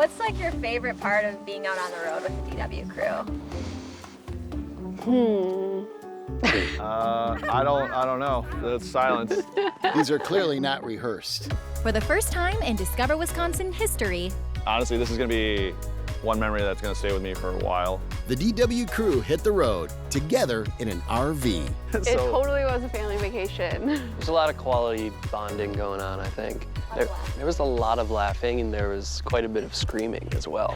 What's like your favorite part of being out on the road with the DW crew? I don't know. It's silence. These are clearly not rehearsed. For the first time in Discover Wisconsin history, Honestly, this is gonna be one memory that's gonna stay with me for a while. The DW crew hit the road together in an RV. It totally was a family vacation. There's a lot of quality bonding going on, I think. There was a lot of laughing, and there was quite a bit of screaming as well.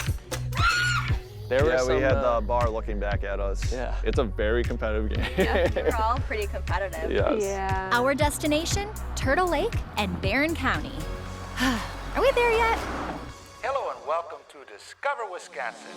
We had the bar looking back at us. Yeah. It's a very competitive game. Yeah, we're all pretty competitive. Yes. Yeah. our destination, Turtle Lake and Barron County. Are we there yet? Hello and welcome to Discover Wisconsin.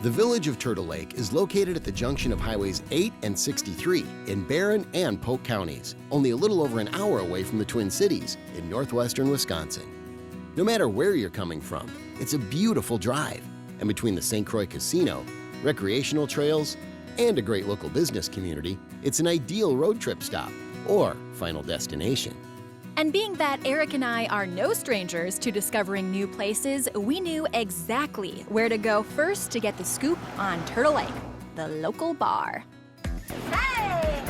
The village of Turtle Lake is located at the junction of Highways 8 and 63 in Barron and Polk counties, only a little over an hour away from the Twin Cities in northwestern Wisconsin. No matter where you're coming from, it's a beautiful drive. And between the St. Croix Casino, recreational trails, and a great local business community, it's an ideal road trip stop or final destination. And being that Eric and I are no strangers to discovering new places, we knew exactly where to go first to get the scoop on Turtle Lake, the local bar. Hey!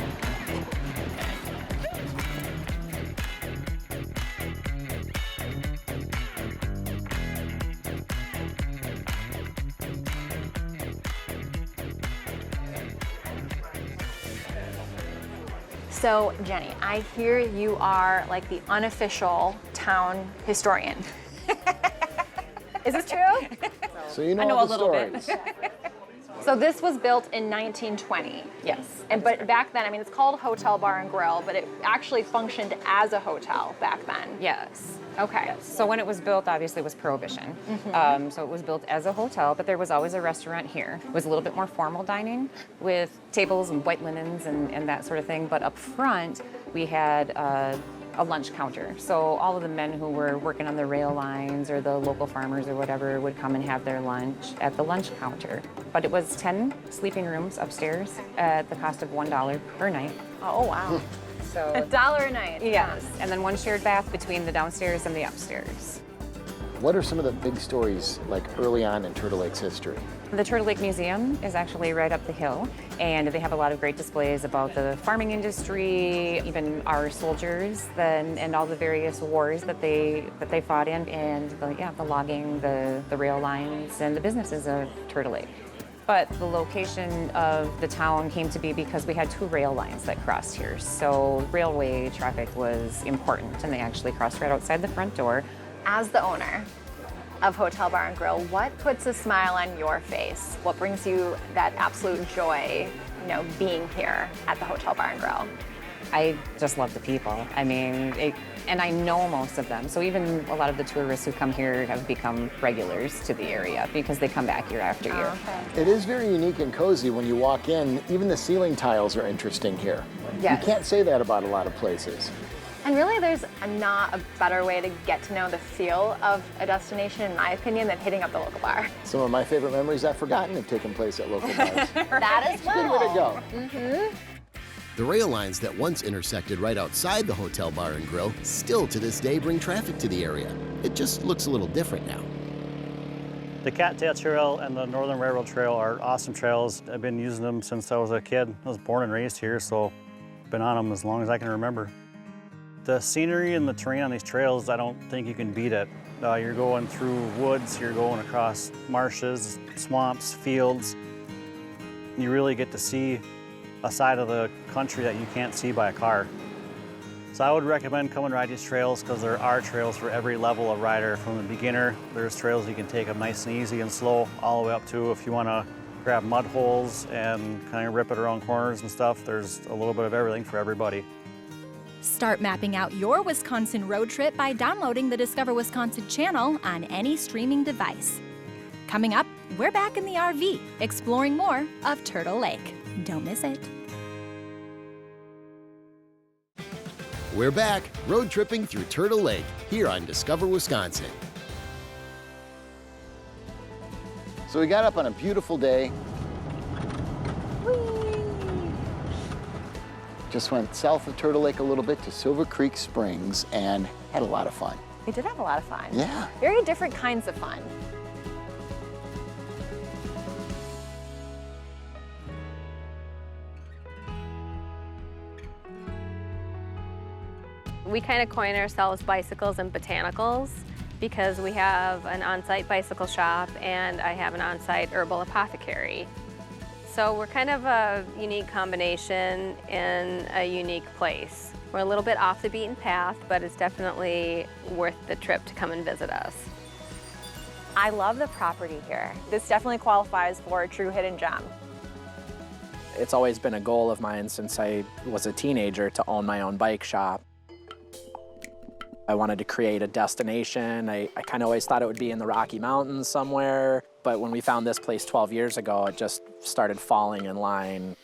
So, Jenny, I hear you are like the unofficial town historian. Is this true? So you know, I know all a the little stories. bit. So this was built in 1920. Yes. But back then, I mean, it's called Hotel Bar and Grill, but it actually functioned as a hotel back then. Yes. Okay. Yes. So when it was built, obviously it was Prohibition. So it was built as a hotel, but there was always a restaurant here. It was a little bit more formal dining with tables and white linens and that sort of thing. But up front, we had a lunch counter. So all of the men who were working on the rail lines or the local farmers or whatever would come and have their lunch at the lunch counter. But it was 10 sleeping rooms upstairs at the cost of $1 per night. Oh, wow. So $1 a night. yes, and then one shared bath between the downstairs and the upstairs. What are some of the big stories, like early on in Turtle Lake's history? The Turtle Lake Museum is actually right up the hill, and they have a lot of great displays about the farming industry, even our soldiers, and all the various wars that they fought in, and the logging, the rail lines, and the businesses of Turtle Lake. But the location of the town came to be because we had 2 rail lines that crossed here. So railway traffic was important, and they actually crossed right outside the front door. As the owner of Hotel Bar and Grill, what puts a smile on your face? What brings you that absolute joy, being here at the Hotel Bar and Grill? I just love the people. I mean, and I know most of them. So even a lot of the tourists who come here have become regulars to the area because they come back year after year. Okay. It is very unique and cozy when you walk in. Even the ceiling tiles are interesting here. Yes. You can't say that about a lot of places. And really, there's not a better way to get to know the feel of a destination, in my opinion, than hitting up the local bar. Some of my favorite memories I've forgotten have taken place at local bars. That is Good way to go. Mm-hmm. The rail lines that once intersected right outside the Hotel Bar and Grill still to this day bring traffic to the area. It just looks a little different now. The Cattail Trail and the Northern Railroad Trail are awesome trails. I've been using them since I was a kid. I was born and raised here, so I've been on them as long as I can remember. The scenery and the terrain on these trails, I don't think you can beat it. You're going through woods, you're going across marshes, swamps, fields. You really get to see a side of the country that you can't see by a car. So I would recommend coming ride these trails because there are trails for every level of rider. From the beginner, there's trails you can take them nice and easy and slow, all the way up to if you want to grab mud holes and kind of rip it around corners and stuff. There's a little bit of everything for everybody. Start mapping out your Wisconsin road trip by downloading the Discover Wisconsin channel on any streaming device. Coming up, we're back in the RV, exploring more of Turtle Lake. Don't miss it. We're back, road tripping through Turtle Lake, here on Discover Wisconsin. So we got up on a beautiful day. Just went south of Turtle Lake a little bit to Silver Creek Springs and had a lot of fun. We did have a lot of fun. Yeah. Very different kinds of fun. We kind of coin ourselves bicycles and botanicals because we have an on-site bicycle shop and I have an on-site herbal apothecary. So we're kind of a unique combination in a unique place. We're a little bit off the beaten path, but it's definitely worth the trip to come and visit us. I love the property here. This definitely qualifies for a true hidden gem. It's always been a goal of mine since I was a teenager to own my own bike shop. I wanted to create a destination. I kind of always thought it would be in the Rocky Mountains somewhere, but when we found this place 12 years ago, it just started falling in line.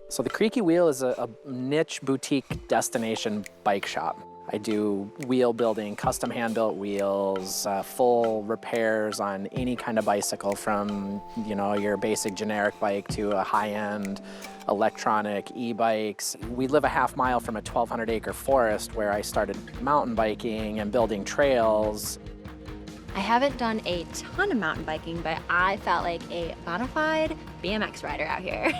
So the Creaky Wheel is a niche boutique destination bike shop. I do wheel building, custom hand-built wheels, full repairs on any kind of bicycle from, you know, your basic generic bike to a high-end electronic e-bikes. We live a half mile from a 1,200-acre forest where I started mountain biking and building trails. I haven't done a ton of mountain biking, but I felt like a bona fide BMX rider out here.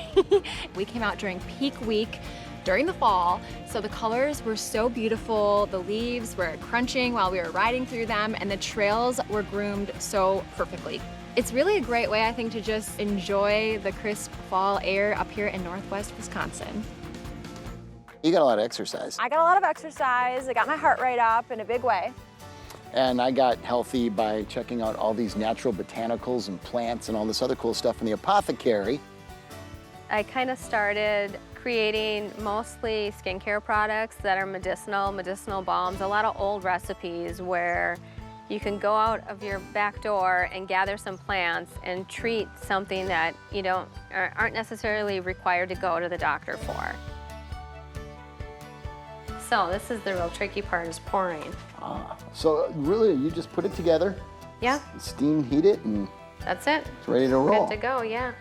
We came out during peak week during the fall, so the colors were so beautiful, the leaves were crunching while we were riding through them, and the trails were groomed so perfectly. It's really a great way, I think, to just enjoy the crisp fall air up here in Northwest Wisconsin. You got a lot of exercise. I got a lot of exercise. I got my heart rate up in a big way. And I got healthy by checking out all these natural botanicals and plants and all this other cool stuff in the apothecary. I kind of started creating mostly skincare products that are medicinal balms, a lot of old recipes where you can go out of your back door and gather some plants and treat something that you aren't necessarily required to go to the doctor for. So this is the real tricky part, is pouring. So really, you just put it together, Yeah, steam heat it, and that's it. it's ready to roll. Good to go, yeah.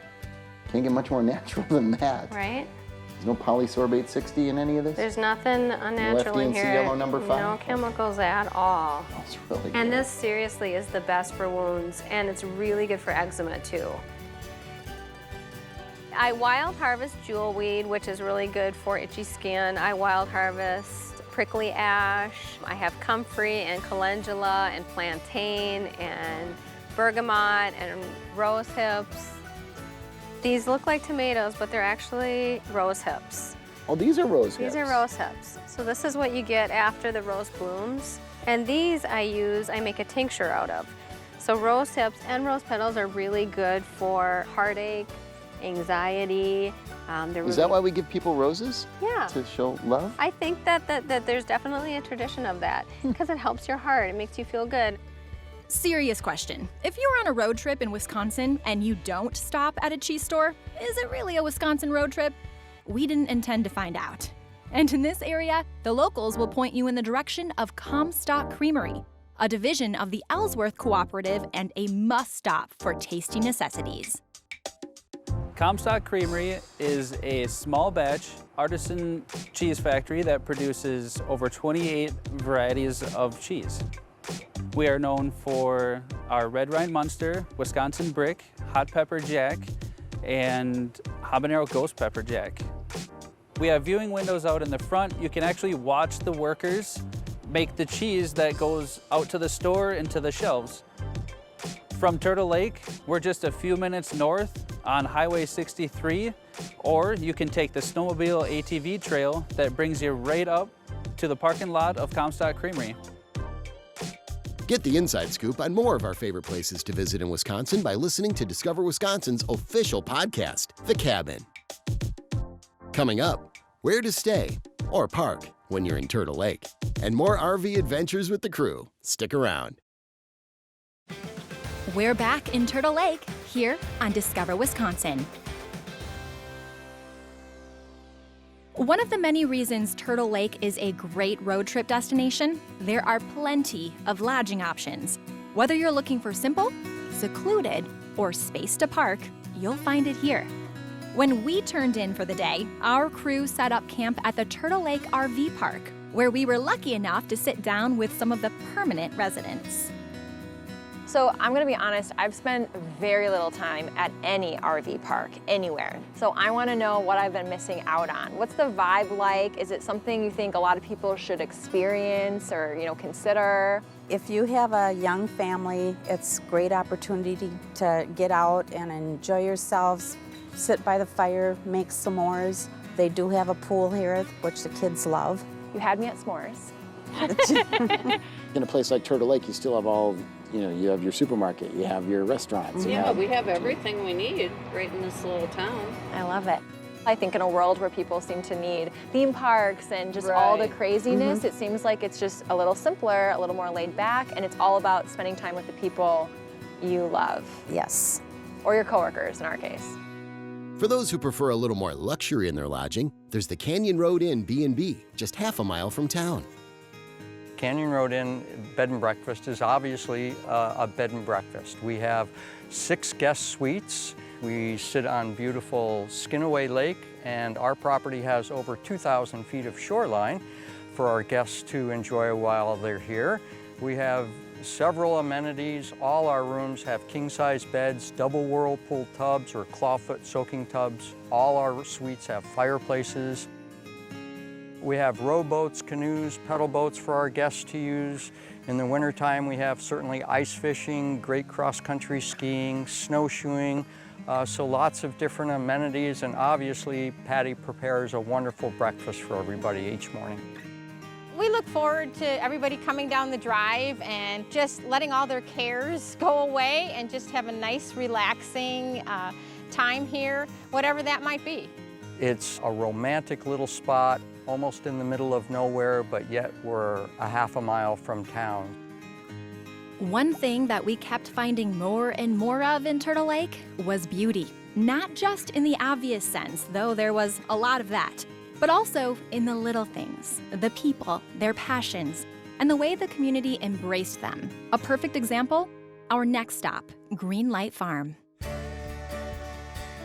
Can't get much more natural than that. Right? There's no polysorbate 60 in any of this? There's nothing unnatural in FD&C here. yellow number 5? No chemicals at all. That's really good. And this seriously is the best for wounds, and it's really good for eczema too. I wild harvest jewelweed, which is really good for itchy skin. I wild harvest prickly ash. I have comfrey and calendula and plantain and bergamot and rose hips. These look like tomatoes, but they're actually rose hips. Oh, these are rose hips. These are rose hips. So this is what you get after the rose blooms. And these I make a tincture out of. So rose hips and rose petals are really good for heartache, anxiety. Is that why we give people roses? Yeah. To show love? I think that there's definitely a tradition of that because it helps your heart. It makes you feel good. Serious question. If you're on a road trip in Wisconsin and you don't stop at a cheese store, is it really a Wisconsin road trip? We didn't intend to find out. And in this area, the locals will point you in the direction of Comstock Creamery, a division of the Ellsworth Cooperative and a must-stop for tasty necessities. Comstock Creamery is a small batch artisan cheese factory that produces over 28 varieties of cheese. We are known for our red rind Munster, Wisconsin brick, hot pepper jack, and habanero ghost pepper jack. We have viewing windows out in the front. You can actually watch the workers make the cheese that goes out to the store and to the shelves. From Turtle Lake, we're just a few minutes north on Highway 63, or you can take the snowmobile ATV trail that brings you right up to the parking lot of Comstock Creamery. Get the inside scoop on more of our favorite places to visit in Wisconsin by listening to Discover Wisconsin's official podcast, The Cabin. Coming up, where to stay or park when you're in Turtle Lake, and more RV adventures with the crew. Stick around. We're back in Turtle Lake, here on Discover Wisconsin. One of the many reasons Turtle Lake is a great road trip destination, there are plenty of lodging options. Whether you're looking for simple, secluded, or space to park, you'll find it here. When we turned in for the day, our crew set up camp at the Turtle Lake RV Park, where we were lucky enough to sit down with some of the permanent residents. So I'm gonna be honest, I've spent very little time at any RV park, anywhere. So I wanna know what I've been missing out on. What's the vibe like? Is it something you think a lot of people should experience or consider? If you have a young family, it's a great opportunity to get out and enjoy yourselves, sit by the fire, make s'mores. They do have a pool here, which the kids love. You had me at s'mores. In a place like Turtle Lake, you still have all, you have your supermarket, you have your restaurants. Yeah, we have everything we need right in this little town. I love it. I think in a world where people seem to need theme parks and just all the craziness, it seems like it's just a little simpler, a little more laid back, and it's all about spending time with the people you love. Yes. Or your coworkers, in our case. For those who prefer a little more luxury in their lodging, there's the Canyon Road Inn B&B, just half a mile from town. Canyon Road Inn Bed and Breakfast is obviously a bed and breakfast. We have 6 guest suites. We sit on beautiful Skinaway Lake, and our property has over 2,000 feet of shoreline for our guests to enjoy while they're here. We have several amenities. All our rooms have king-size beds, double whirlpool tubs or clawfoot soaking tubs. All our suites have fireplaces. We have rowboats, canoes, pedal boats for our guests to use. In the wintertime, we have certainly ice fishing, great cross-country skiing, snowshoeing, so lots of different amenities, and obviously Patty prepares a wonderful breakfast for everybody each morning. We look forward to everybody coming down the drive and just letting all their cares go away and just have a nice, relaxing time here, whatever that might be. It's a romantic little spot, almost in the middle of nowhere, but yet we're a half a mile from town. One thing that we kept finding more and more of in Turtle Lake was beauty. Not just in the obvious sense, though there was a lot of that, but also in the little things, the people, their passions, and the way the community embraced them. A perfect example, our next stop, Green Light Farm.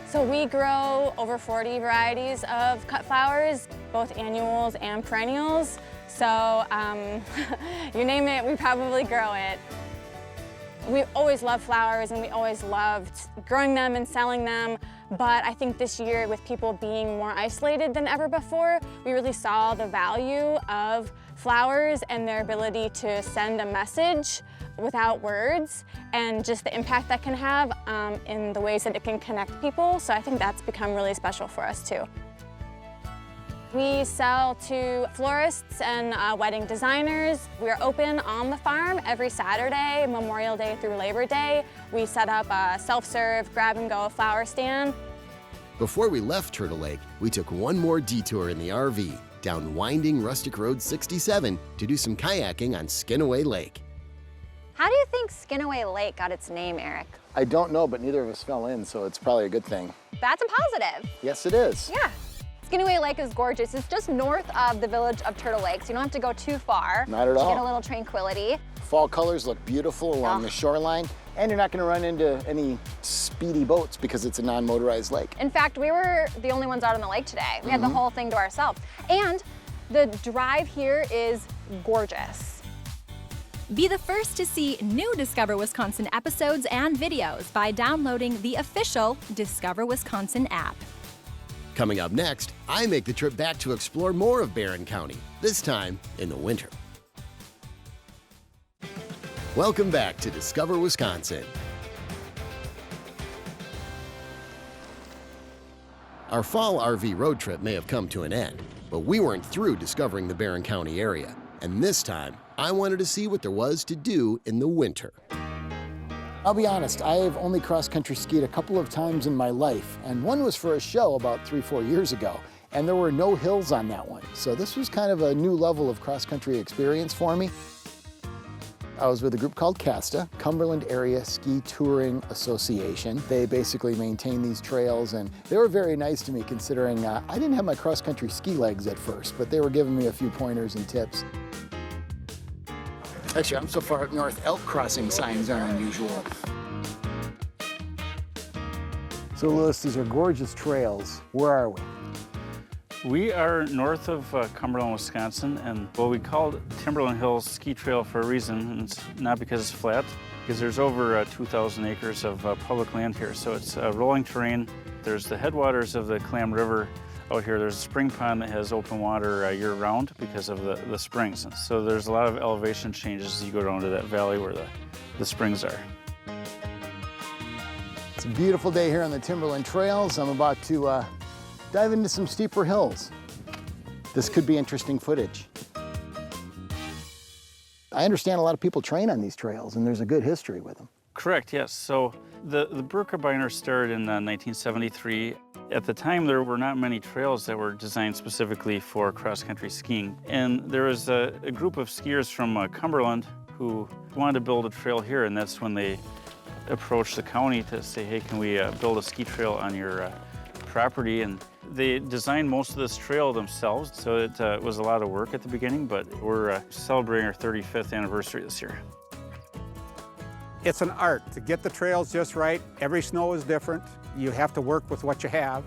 So we grow over 40 varieties of cut flowers, both annuals and perennials. So you name it, we probably grow it. We always loved flowers and we always loved growing them and selling them. But I think this year, with people being more isolated than ever before, we really saw the value of flowers and their ability to send a message without words, and just the impact that can have in the ways that it can connect people. So I think that's become really special for us too. We sell to florists and wedding designers. We're open on the farm every Saturday, Memorial Day through Labor Day. We set up a self-serve grab-and-go flower stand. Before we left Turtle Lake, we took one more detour in the RV, down winding Rustic Road 67 to do some kayaking on Skinaway Lake. How do you think Skinaway Lake got its name, Eric? I don't know, but neither of us fell in, so it's probably a good thing. That's a positive. Yes, it is. Yeah. Skinaway Lake is gorgeous. It's just north of the village of Turtle Lake, so you don't have to go too far. Not at all. Get a little tranquility. Fall colors look beautiful along the shoreline, and you're not going to run into any speedy boats because it's a non-motorized lake. In fact, we were the only ones out on the lake today. We had the whole thing to ourselves. And the drive here is gorgeous. Be the first to see new Discover Wisconsin episodes and videos by downloading the official Discover Wisconsin app. Coming up next, I make the trip back to explore more of Barron County, this time in the winter. Welcome back to Discover Wisconsin. Our fall RV road trip may have come to an end, but we weren't through discovering the Barron County area. And this time, I wanted to see what there was to do in the winter. I'll be honest, I've only cross-country skied a couple of times in my life, and one was for a show about 3-4 years ago, and there were no hills on that one. So this was kind of a new level of cross-country experience for me. I was with a group called CASTA, Cumberland Area Ski Touring Association. They basically maintain these trails, and they were very nice to me considering I didn't have my cross-country ski legs at first, but they were giving me a few pointers and tips. Actually, I'm so far up north, elk crossing signs aren't unusual. So Lewis, these are gorgeous trails. Where are we? We are north of Cumberland, Wisconsin, and what we call Timberland Hills Ski Trail for a reason. And it's not because it's flat, because there's over 2,000 acres of public land here. So it's rolling terrain. There's the headwaters of the Clam River out here. There's a spring pond that has open water year-round because of the springs. So there's a lot of elevation changes as you go down to that valley where the springs are. It's a beautiful day here on the Timberland Trails. I'm about to dive into some steeper hills. This could be interesting footage. I understand a lot of people train on these trails, and there's a good history with them. Correct, yes. So the Burkerbiner started in 1973. At the time, there were not many trails that were designed specifically for cross-country skiing. And there was a group of skiers from Cumberland who wanted to build a trail here, and that's when they approached the county to say, hey, can we build a ski trail on your property? And they designed most of this trail themselves, so it was a lot of work at the beginning, but we're celebrating our 35th anniversary this year. It's an art to get the trails just right. Every snow is different. You have to work with what you have,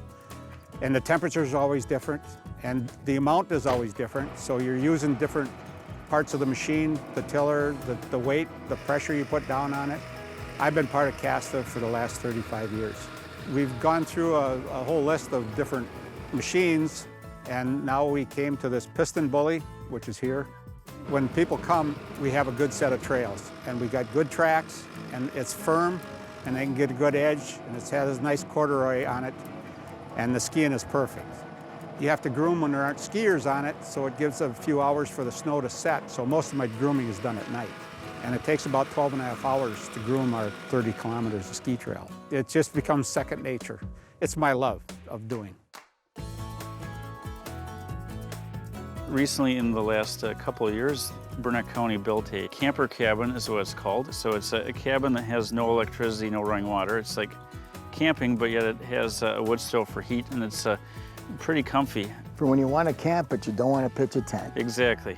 and the temperature is always different, and the amount is always different, so you're using different parts of the machine, the tiller, the weight, the pressure you put down on it. I've been part of CASTA for the last 35 years. We've gone through a whole list of different machines, and now we came to this piston bully, which is here. When people come, we have a good set of trails, and we got good tracks, and it's firm, and they can get a good edge, and it has a nice corduroy on it, and the skiing is perfect. You have to groom when there aren't skiers on it, so it gives a few hours for the snow to set, so most of my grooming is done at night. And it takes about 12.5 hours to groom our 30 kilometers of ski trail. It just becomes second nature. It's my love of doing. Recently, in the last couple of years, Burnett County built a camper cabin, is what it's called. So it's a cabin that has no electricity, no running water. It's like camping, but yet it has a wood stove for heat, and it's pretty comfy. For when you want to camp, but you don't want to pitch a tent. Exactly.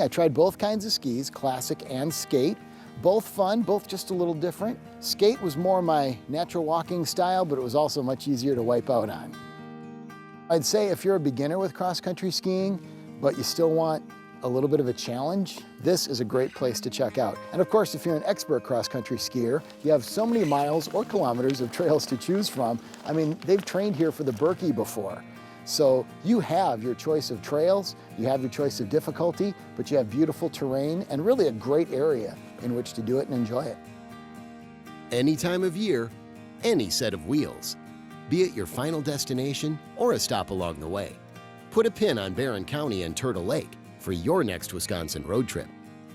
I tried both kinds of skis, classic and skate. Both fun, both just a little different. Skate was more my natural walking style, but it was also much easier to wipe out on. I'd say if you're a beginner with cross-country skiing, but you still want a little bit of a challenge, this is a great place to check out. And of course, if you're an expert cross-country skier, you have so many miles or kilometers of trails to choose from. I mean, they've trained here for the Berkey before. So you have your choice of trails, you have your choice of difficulty, but you have beautiful terrain and really a great area in which to do it and enjoy it. Any time of year, any set of wheels. Be it your final destination or a stop along the way. Put a pin on Barron County and Turtle Lake for your next Wisconsin road trip.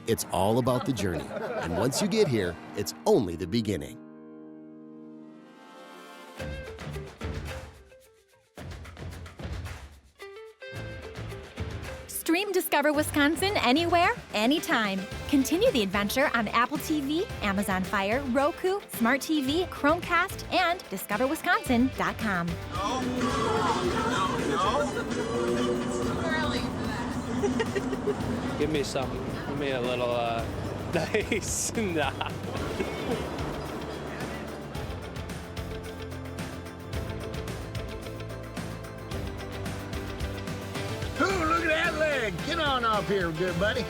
It's all about the journey, and once you get here, it's only the beginning. Stream Discover Wisconsin anywhere, anytime. Continue the adventure on Apple TV, Amazon Fire, Roku, Smart TV, Chromecast, and discoverwisconsin.com. Give me something. Give me a little, nice. Nah. Ooh, look at that leg. Get on off here, good buddy.